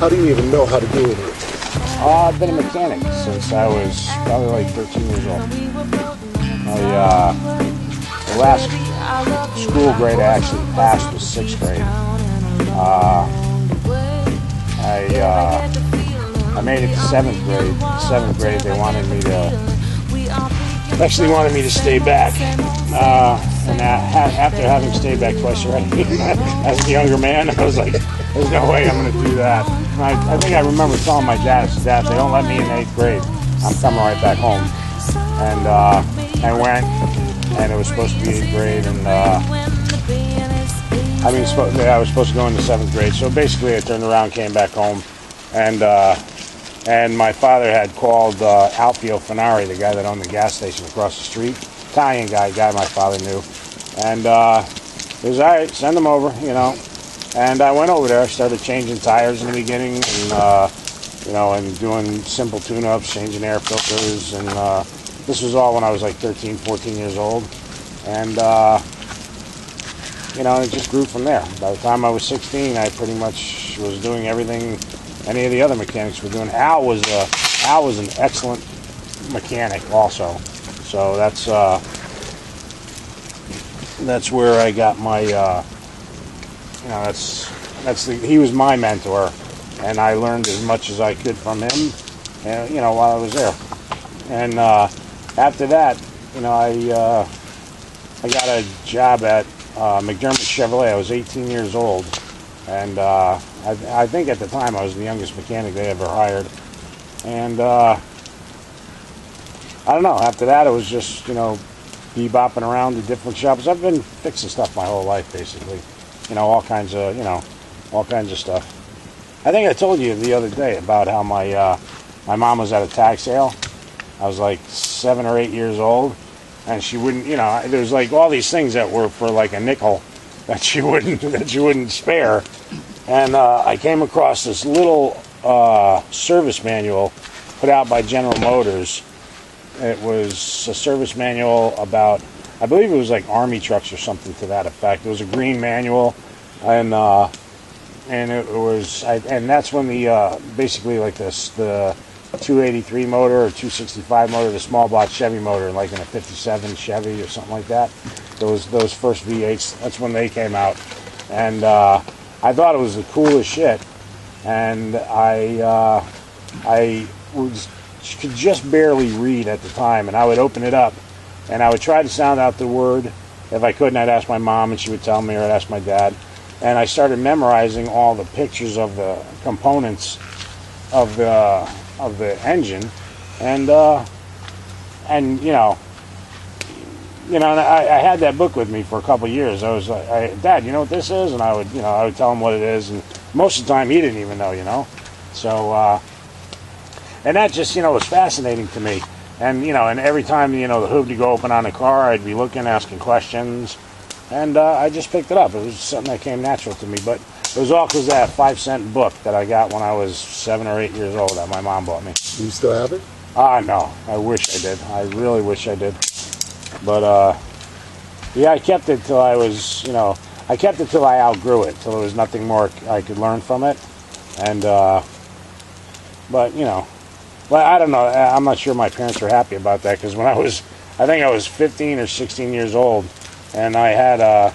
How do you even know how to do it? I've been a mechanic since I was probably like 13 years old. The last school grade I actually passed was 6th grade. I made it to 7th grade. 7th grade, they wanted me to stay back. And after having stayed back twice already, as a younger man, I was like, there's no way I'm going to do that. And I think I remember telling my dad, Dad, if they don't let me in 8th grade, I'm coming right back home. And I went, and it was supposed to be 8th grade, and I was supposed to go into 7th grade. So basically, I turned around, came back home, and my father had called Alfio Finari, the guy that owned the gas station across the street. Italian guy my father knew. And he was, all right, send them over, you know. And I went over there. I started changing tires in the beginning and, and doing simple tune-ups, changing air filters. And this was all when I was like 13, 14 years old. And, it just grew from there. By the time I was 16, I pretty much was doing everything any of the other mechanics were doing. Al was an excellent mechanic also. So that's where I got my, he was my mentor, and I learned as much as I could from him, while I was there. And after that, I got a job at McDermott Chevrolet. I was 18 years old, and I think at the time I was the youngest mechanic they ever hired. And I don't know. After that, it was just, bebopping around to different shops. I've been fixing stuff my whole life, basically. All kinds of stuff. I think I told you the other day about how my mom was at a tag sale. I was like 7 or 8 years old, and she wouldn't, there's like all these things that were for like a nickel that she wouldn't spare. And I came across this little service manual put out by General Motors. It was a service manual about, I believe it was like Army trucks or something to that effect. It was a green manual, and that's when the basically like the 283 motor or 265 motor, the small block Chevy motor, like in a 57 Chevy or something like that. Those first V8s. That's when they came out, and I thought it was the coolest shit. And I could just barely read at the time, and I would open it up, and I would try to sound out the word. If I couldn't, I'd ask my mom, and she would tell me, or I'd ask my dad. And I started memorizing all the pictures of the components of the engine, and I had that book with me for a couple of years. I was like, Dad, you know what this is? And I would tell him what it is, and most of the time he didn't even know, So, and that just, was fascinating to me. And, and every time, the hood would go open on a car, I'd be looking, asking questions, and I just picked it up. It was something that came natural to me, but it was all because of that 5-cent book that I got when I was 7 or 8 years old that my mom bought me. Do you still have it? No. I wish I did. I really wish I did. But, yeah, I kept it till I was, I kept it till I outgrew it, till there was nothing more I could learn from it. And, but, well, I don't know. I'm not sure my parents were happy about that, because when I think I was 15 or 16 years old, and I had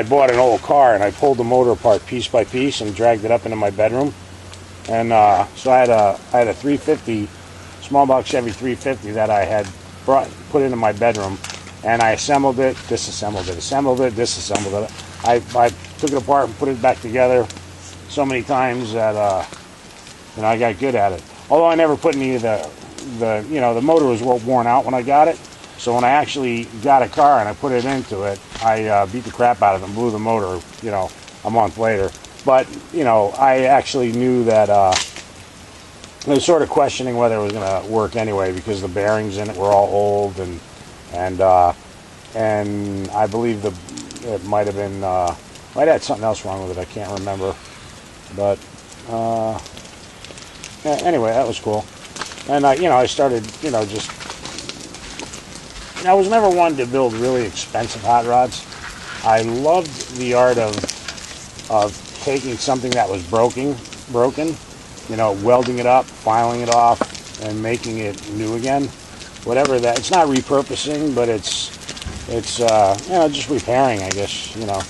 bought an old car, and I pulled the motor apart piece by piece and dragged it up into my bedroom. And so I had a 350, small block Chevy 350 that I had put into my bedroom, and I assembled it, disassembled it, assembled it, disassembled it. I took it apart and put it back together so many times that I got good at it. Although I never put any of the motor was well worn out when I got it. So when I actually got a car and I put it into it, I beat the crap out of it and blew the motor, a month later. But, I actually knew that I was sort of questioning whether it was going to work anyway, because the bearings in it were all old, and I believe it might have been, might have had something else wrong with it. I can't remember. But, anyway, that was cool. And I started, I was never one to build really expensive hot rods. I loved the art of taking something that was broken you know, welding it up, filing it off, and making it new again. Whatever that, it's not repurposing, but it's you know, just repairing, I guess, you know.